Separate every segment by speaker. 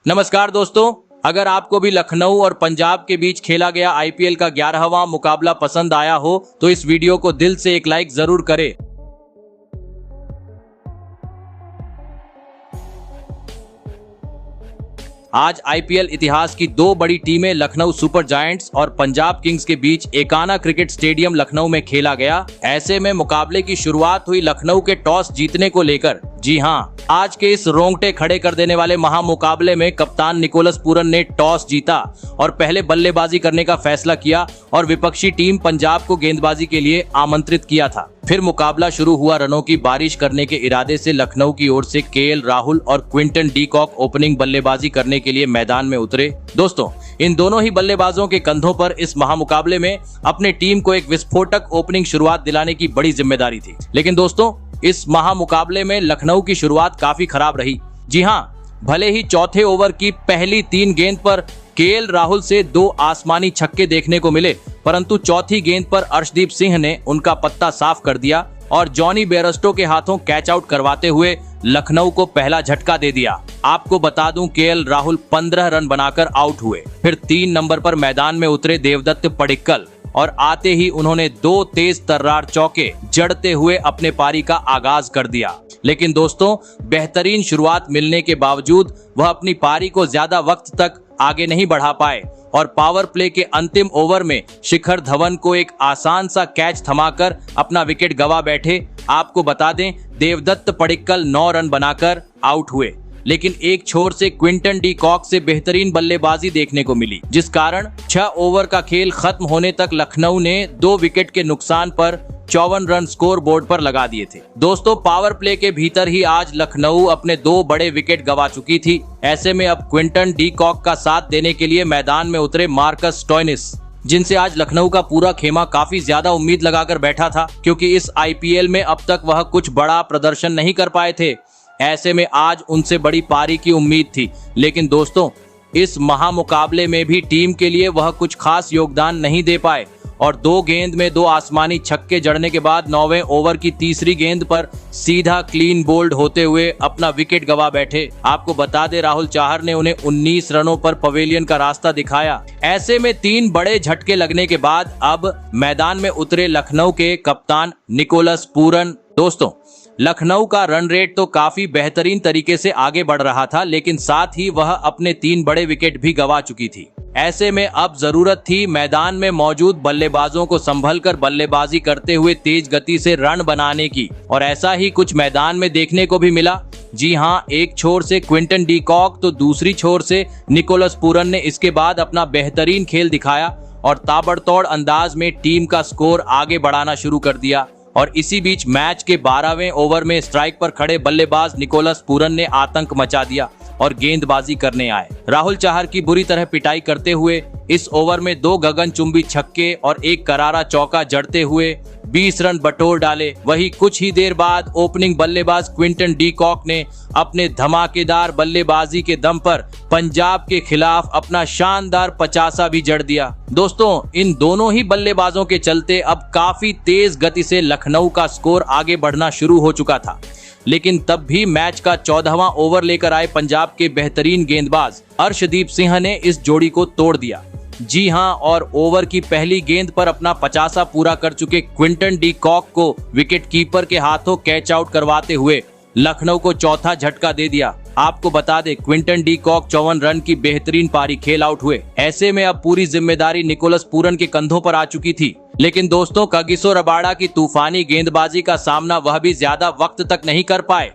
Speaker 1: नमस्कार दोस्तों, अगर आपको भी लखनऊ और पंजाब के बीच खेला गया आईपीएल का 11वां मुकाबला पसंद आया हो तो इस वीडियो को दिल से एक लाइक जरूर करें। आज आईपीएल इतिहास की दो बड़ी टीमें लखनऊ सुपर जायंट्स और पंजाब किंग्स के बीच एकाना क्रिकेट स्टेडियम लखनऊ में खेला गया। ऐसे में मुकाबले की शुरुआत हुई लखनऊ के टॉस जीतने को लेकर। जी हां, आज के इस रोंगटे खड़े कर देने वाले महामुकाबले में कप्तान निकोलस पूरन ने टॉस जीता और पहले बल्लेबाजी करने का फैसला किया और विपक्षी टीम पंजाब को गेंदबाजी के लिए आमंत्रित किया था। फिर मुकाबला शुरू हुआ। रनों की बारिश करने के इरादे से लखनऊ की ओर से केएल राहुल और क्विंटन डी कॉक ओपनिंग बल्लेबाजी करने के लिए मैदान में उतरे। दोस्तों, इन दोनों ही बल्लेबाजों के कंधों पर इस महामुकाबले में अपने टीम को एक विस्फोटक ओपनिंग शुरुआत दिलाने की बड़ी जिम्मेदारी थी। लेकिन दोस्तों, इस महामुकाबले में लखनऊ की शुरुआत काफी खराब रही। जी हां, भले ही चौथे ओवर की पहली 3 गेंद पर केएल राहुल से 2 आसमानी छक्के देखने को मिले, परंतु चौथी गेंद पर अर्शदीप सिंह ने उनका पत्ता साफ कर दिया और जॉनी बेयरस्टो के हाथों कैच आउट करवाते हुए लखनऊ को पहला झटका दे दिया। आपको बता दूं, केएल राहुल 15 रन बनाकर आउट हुए। फिर 3 नंबर पर मैदान में उतरे देवदत्त पडिक्कल और आते ही उन्होंने 2 तेज तर्रार चौके जड़ते हुए अपने पारी का आगाज कर दिया। लेकिन दोस्तों, बेहतरीन शुरुआत मिलने के बावजूद वह अपनी पारी को ज्यादा वक्त तक आगे नहीं बढ़ा पाए और पावर प्ले के अंतिम ओवर में शिखर धवन को एक आसान सा कैच थमाकर अपना विकेट गवा बैठे। आपको बता दें, देवदत्त पडिक्कल 9 रन बनाकर आउट हुए, लेकिन एक छोर से क्विंटन डी कॉक से बेहतरीन बल्लेबाजी देखने को मिली, जिस कारण 6 ओवर का खेल खत्म होने तक लखनऊ ने 2 विकेट के नुकसान पर 54 रन स्कोर बोर्ड पर लगा दिए थे। दोस्तों, पावर प्ले के भीतर ही आज लखनऊ अपने 2 बड़े विकेट गवा चुकी थी। ऐसे में अब क्विंटन डी कॉक का साथ देने के लिए मैदान में उतरे मार्कस स्टोइनिस, जिनसे आज लखनऊ का पूरा खेमा काफी ज्यादा उम्मीद लगाकर बैठा था, क्योंकि इस आईपीएल में अब तक वह कुछ बड़ा प्रदर्शन नहीं कर पाए थे। ऐसे में आज उनसे बड़ी पारी की उम्मीद थी। लेकिन दोस्तों, इस महामुकाबले में भी टीम के लिए वह कुछ खास योगदान नहीं दे पाए और 2 गेंद में 2 आसमानी छक्के जड़ने के बाद 9वें ओवर की तीसरी गेंद पर सीधा क्लीन बोल्ड होते हुए अपना विकेट गवा बैठे। आपको बता दे, राहुल चाहर ने उन्हें 19 रनों पर पवेलियन का रास्ता दिखाया। ऐसे में 3 बड़े झटके लगने के बाद अब मैदान में उतरे लखनऊ के कप्तान निकोलस पूरन। दोस्तों, लखनऊ का रन रेट तो काफी बेहतरीन तरीके से आगे बढ़ रहा था, लेकिन साथ ही वह अपने 3 बड़े विकेट भी गवा चुकी थी। ऐसे में अब जरूरत थी मैदान में मौजूद बल्लेबाजों को संभलकर बल्लेबाजी करते हुए तेज गति से रन बनाने की, और ऐसा ही कुछ मैदान में देखने को भी मिला। जी हां, एक छोर से क्विंटन डी कॉक तो दूसरी छोर से निकोलस पूरन ने इसके बाद अपना बेहतरीन खेल दिखाया और ताबड़तोड़ अंदाज में टीम का स्कोर आगे बढ़ाना शुरू कर दिया। और इसी बीच मैच के 12वें ओवर में स्ट्राइक पर खड़े बल्लेबाज निकोलस पूरन ने आतंक मचा दिया और गेंदबाजी करने आए। राहुल चाहर की बुरी तरह पिटाई करते हुए इस ओवर में 2 गगनचुंबी छक्के और 1 करारा चौका जड़ते हुए 20 रन बटोर डाले। वही कुछ ही देर बाद ओपनिंग बल्लेबाज क्विंटन डी कॉक ने अपने धमाकेदार बल्लेबाजी के दम पर पंजाब के खिलाफ अपना शानदार 50 भी जड़ दिया। दोस्तों, इन दोनों ही बल्लेबाजों के चलते अब काफी तेज गति से लखनऊ का स्कोर आगे बढ़ना शुरू हो चुका था। लेकिन तब भी मैच का 14वां ओवर लेकर आए पंजाब के बेहतरीन गेंदबाज अर्शदीप सिंह ने इस जोड़ी को तोड़ दिया। जी हां, और ओवर की पहली गेंद पर अपना 50 पूरा कर चुके क्विंटन डी कॉक को विकेट कीपर के हाथों कैच आउट करवाते हुए लखनऊ को चौथा झटका दे दिया। आपको बता दें, क्विंटन डी कॉक 54 रन की बेहतरीन पारी खेल आउट हुए। ऐसे में अब पूरी जिम्मेदारी निकोलस पूरन के कंधों पर आ चुकी थी। लेकिन दोस्तों, कागिसो रबाडा की तूफानी गेंदबाजी का सामना वह भी ज्यादा वक्त तक नहीं कर पाए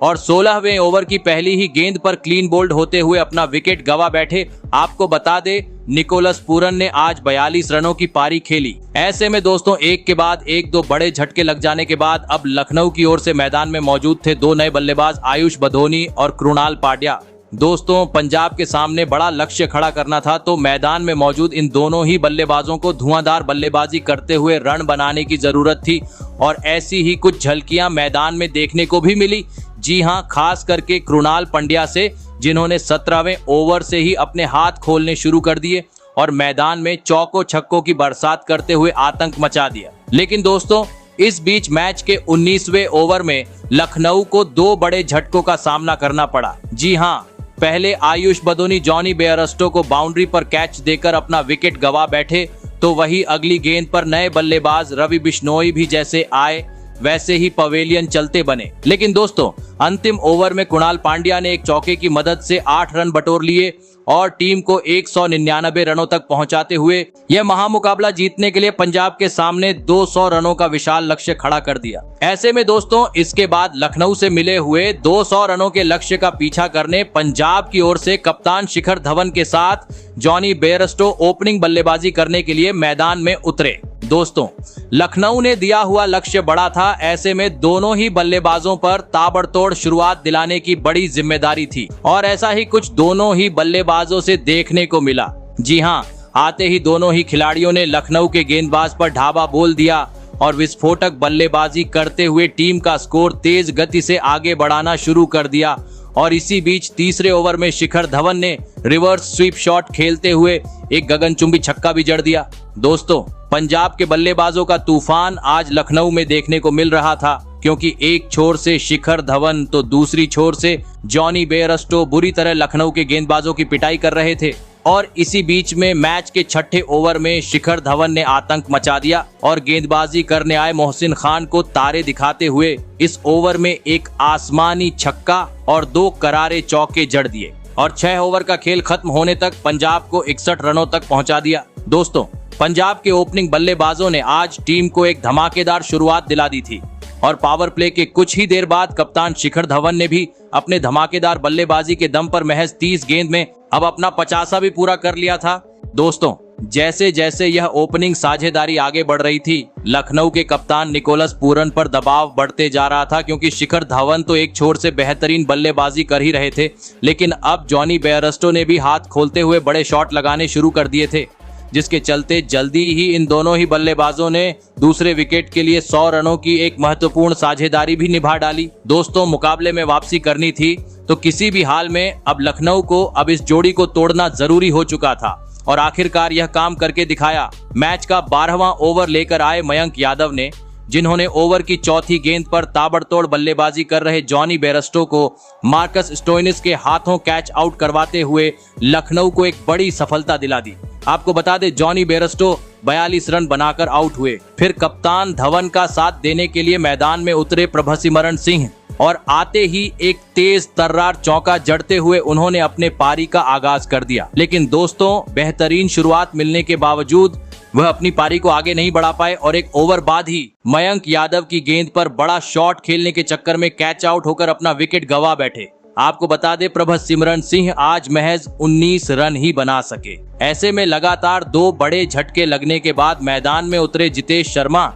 Speaker 1: और 16वें ओवर की पहली ही गेंद पर क्लीन बोल्ड होते हुए अपना विकेट गवा बैठे। आपको बता दे, निकोलस पूरन ने आज 42 रनों की पारी खेली। ऐसे में दोस्तों, एक के बाद एक 2 बड़े झटके लग जाने के बाद अब लखनऊ की ओर से मैदान में मौजूद थे 2 नए बल्लेबाज आयुष बधोनी और कृणाल पांड्या। दोस्तों, पंजाब के सामने बड़ा लक्ष्य खड़ा करना था, तो मैदान में मौजूद इन दोनों ही बल्लेबाजों को धुआंधार बल्लेबाजी करते हुए रन बनाने की जरूरत थी और ऐसी ही कुछ झलकियां मैदान में देखने को भी मिली। जी हां, खास करके कृणाल पांड्या से, जिन्होंने 17वें ओवर से ही अपने हाथ खोलने शुरू कर दिए और मैदान में चौकों छक्कों की बरसात करते हुए आतंक मचा दिया। लेकिन दोस्तों, इस बीच मैच के 19वें ओवर में लखनऊ को 2 बड़े झटकों का सामना करना पड़ा। जी हां, पहले आयुष बदोनी जॉनी बेयरस्टो को बाउंड्री पर कैच देकर अपना विकेट गंवा बैठे, तो वही अगली गेंद पर नए बल्लेबाज रवि बिश्नोई भी जैसे आए वैसे ही पवेलियन चलते बने। लेकिन दोस्तों, अंतिम ओवर में कुणाल पांड्या ने एक चौके की मदद से 8 रन बटोर लिए और टीम को 199 रनों तक पहुंचाते हुए यह महामुकाबला जीतने के लिए पंजाब के सामने 200 रनों का विशाल लक्ष्य खड़ा कर दिया। ऐसे में दोस्तों, इसके बाद लखनऊ से मिले हुए 200 रनों के लक्ष्य का पीछा करने पंजाब की ओर से कप्तान शिखर धवन के साथ जॉनी बेयरस्टो ओपनिंग बल्लेबाजी करने के लिए मैदान में उतरे। दोस्तों, लखनऊ ने दिया हुआ लक्ष्य बड़ा था, ऐसे में दोनों ही बल्लेबाजों पर ताबड़तोड़ शुरुआत दिलाने की बड़ी जिम्मेदारी थी और ऐसा ही कुछ दोनों ही बल्लेबाजों से देखने को मिला। जी हां, आते ही दोनों ही खिलाड़ियों ने लखनऊ के गेंदबाज पर ढाबा बोल दिया और विस्फोटक बल्लेबाजी करते हुए टीम का स्कोर तेज गति से आगे बढ़ाना शुरू कर दिया। और इसी बीच तीसरे ओवर में शिखर धवन ने रिवर्स स्वीप शॉट खेलते हुए एक गगनचुंबी छक्का भी जड़ दिया। दोस्तों, पंजाब के बल्लेबाजों का तूफान आज लखनऊ में देखने को मिल रहा था, क्योंकि एक छोर से शिखर धवन तो दूसरी छोर से जॉनी बेयरस्टो बुरी तरह लखनऊ के गेंदबाजों की पिटाई कर रहे थे। और इसी बीच में मैच के छठे ओवर में शिखर धवन ने आतंक मचा दिया और गेंदबाजी करने आए मोहसिन खान को तारे दिखाते हुए इस ओवर में एक आसमानी छक्का और 2 करारे चौके जड़ दिए और 6 ओवर का खेल खत्म होने तक पंजाब को 61 रनों तक पहुंचा दिया। दोस्तों, पंजाब के ओपनिंग बल्लेबाजों ने आज टीम को एक धमाकेदार शुरुआत दिला दी थी और पावर प्ले के कुछ ही देर बाद कप्तान शिखर धवन ने भी अपने धमाकेदार बल्लेबाजी के दम पर महज 30 गेंद में अब अपना 50वां भी पूरा कर लिया था। दोस्तों, जैसे जैसे यह ओपनिंग साझेदारी आगे बढ़ रही थी, लखनऊ के कप्तान निकोलस पूरन पर दबाव बढ़ते जा रहा था, क्योंकि शिखर धवन तो एक छोर से बेहतरीन बल्लेबाजी कर ही रहे थे, लेकिन अब जॉनी बेयरस्टो ने भी हाथ खोलते हुए बड़े शॉट लगाने शुरू कर दिए थे, जिसके चलते जल्दी ही इन दोनों ही बल्लेबाजों ने दूसरे विकेट के लिए 100 रनों की एक महत्वपूर्ण साझेदारी भी निभा डाली। दोस्तों, मुकाबले में वापसी करनी थी तो किसी भी हाल में अब लखनऊ को अब इस जोड़ी को तोड़ना जरूरी हो चुका था और आखिरकार यह काम करके दिखाया। मैच का 12वां ओवर लेकर आए मयंक यादव ने, जिन्होंने ओवर की चौथी गेंद पर ताबड़तोड़ बल्लेबाजी कर रहे जॉनी बेयरस्टो को मार्कस स्टोइनिस के हाथों कैच आउट करवाते हुए लखनऊ को एक बड़ी सफलता दिला दी। आपको बता दें, जॉनी बेयरस्टो 42 रन बनाकर आउट हुए। फिर कप्तान धवन का साथ देने के लिए मैदान में उतरे प्रभसिमरन सिंह और आते ही एक तेज तर्रार चौका जड़ते हुए उन्होंने अपने पारी का आगाज कर दिया। लेकिन दोस्तों, बेहतरीन शुरुआत मिलने के बावजूद वह अपनी पारी को आगे नहीं बढ़ा पाए और एक ओवर बाद ही मयंक यादव की गेंद पर बड़ा शॉट खेलने के चक्कर में कैच आउट होकर अपना विकेट गंवा बैठे। आपको बता दें, प्रभसिमरन सिंह आज महज 19 रन ही बना सके। ऐसे में लगातार 2 बड़े झटके लगने के बाद मैदान में उतरे जितेश शर्मा।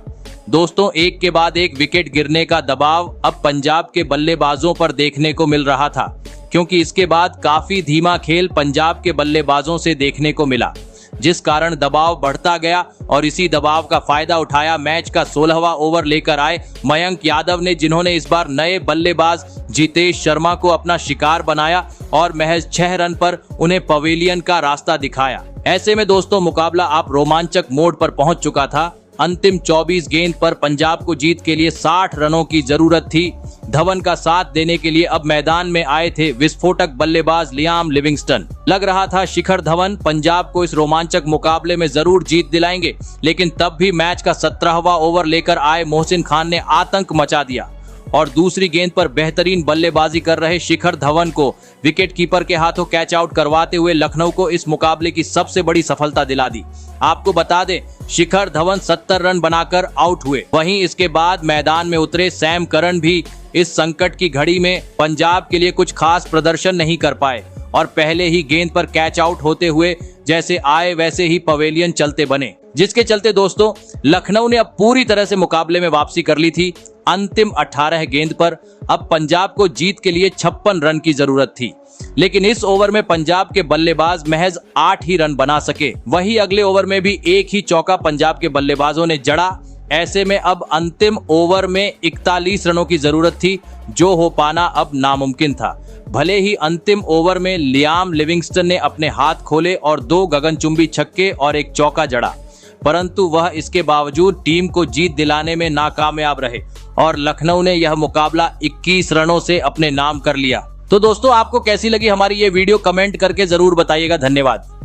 Speaker 1: दोस्तों, एक के बाद एक विकेट गिरने का दबाव अब पंजाब के बल्लेबाजों पर देखने को मिल रहा था, क्योंकि इसके बाद काफी धीमा खेल पंजाब के बल्लेबाजों से देखने को मिला, जिस कारण दबाव बढ़ता गया और इसी दबाव का फायदा उठाया मैच का 16वां ओवर लेकर आए मयंक यादव ने, जिन्होंने इस बार नए बल्लेबाज जितेश शर्मा को अपना शिकार बनाया और महज 6 रन पर उन्हें पवेलियन का रास्ता दिखाया। ऐसे में दोस्तों, मुकाबला आप रोमांचक मोड पर पहुंच चुका था। अंतिम 24 गेंद पर पंजाब को जीत के लिए 60 रनों की जरूरत थी। धवन का साथ देने के लिए अब मैदान में आए थे विस्फोटक बल्लेबाज लियाम लिविंगस्टन। लग रहा था शिखर धवन पंजाब को इस रोमांचक मुकाबले में जरूर जीत दिलाएंगे, लेकिन तब भी मैच का 17वां ओवर लेकर आए मोहसिन खान ने आतंक मचा दिया और दूसरी गेंद पर बेहतरीन बल्लेबाजी कर रहे शिखर धवन को विकेट कीपर के हाथों कैच आउट करवाते हुए लखनऊ को इस मुकाबले की सबसे बड़ी सफलता दिला दी। आपको बता दें, शिखर धवन 70 रन बनाकर आउट हुए। वहीं इसके बाद मैदान में उतरे सैम करन भी इस संकट की घड़ी में पंजाब के लिए कुछ खास प्रदर्शन नहीं कर पाए और पहले ही गेंद पर कैच आउट होते हुए जैसे आए वैसे ही पवेलियन चलते बने, जिसके चलते दोस्तों लखनऊ ने अब पूरी तरह से मुकाबले में वापसी कर ली थी। अंतिम 18 गेंद पर अब पंजाब को जीत के लिए 56 रन की जरूरत थी, लेकिन इस ओवर में पंजाब के बल्लेबाज महज 8 ही रन बना सके। वही अगले ओवर में भी एक ही चौका पंजाब के बल्लेबाजों ने जड़ा। ऐसे में अब अंतिम ओवर में 41 रनों की जरूरत थी, जो हो पाना अब नामुमकिन था। भले ही अंतिम ओवर में लियाम लिविंगस्टन ने अपने हाथ खोले और 2 गगनचुंबी छक्के और एक चौका जड़ा, परंतु वह इसके बावजूद टीम को जीत दिलाने में नाकामयाब रहे और लखनऊ ने यह मुकाबला 21 रनों से अपने नाम कर लिया। तो दोस्तों आपको कैसी लगी हमारी ये वीडियो कमेंट करके जरूर बताइएगा। धन्यवाद।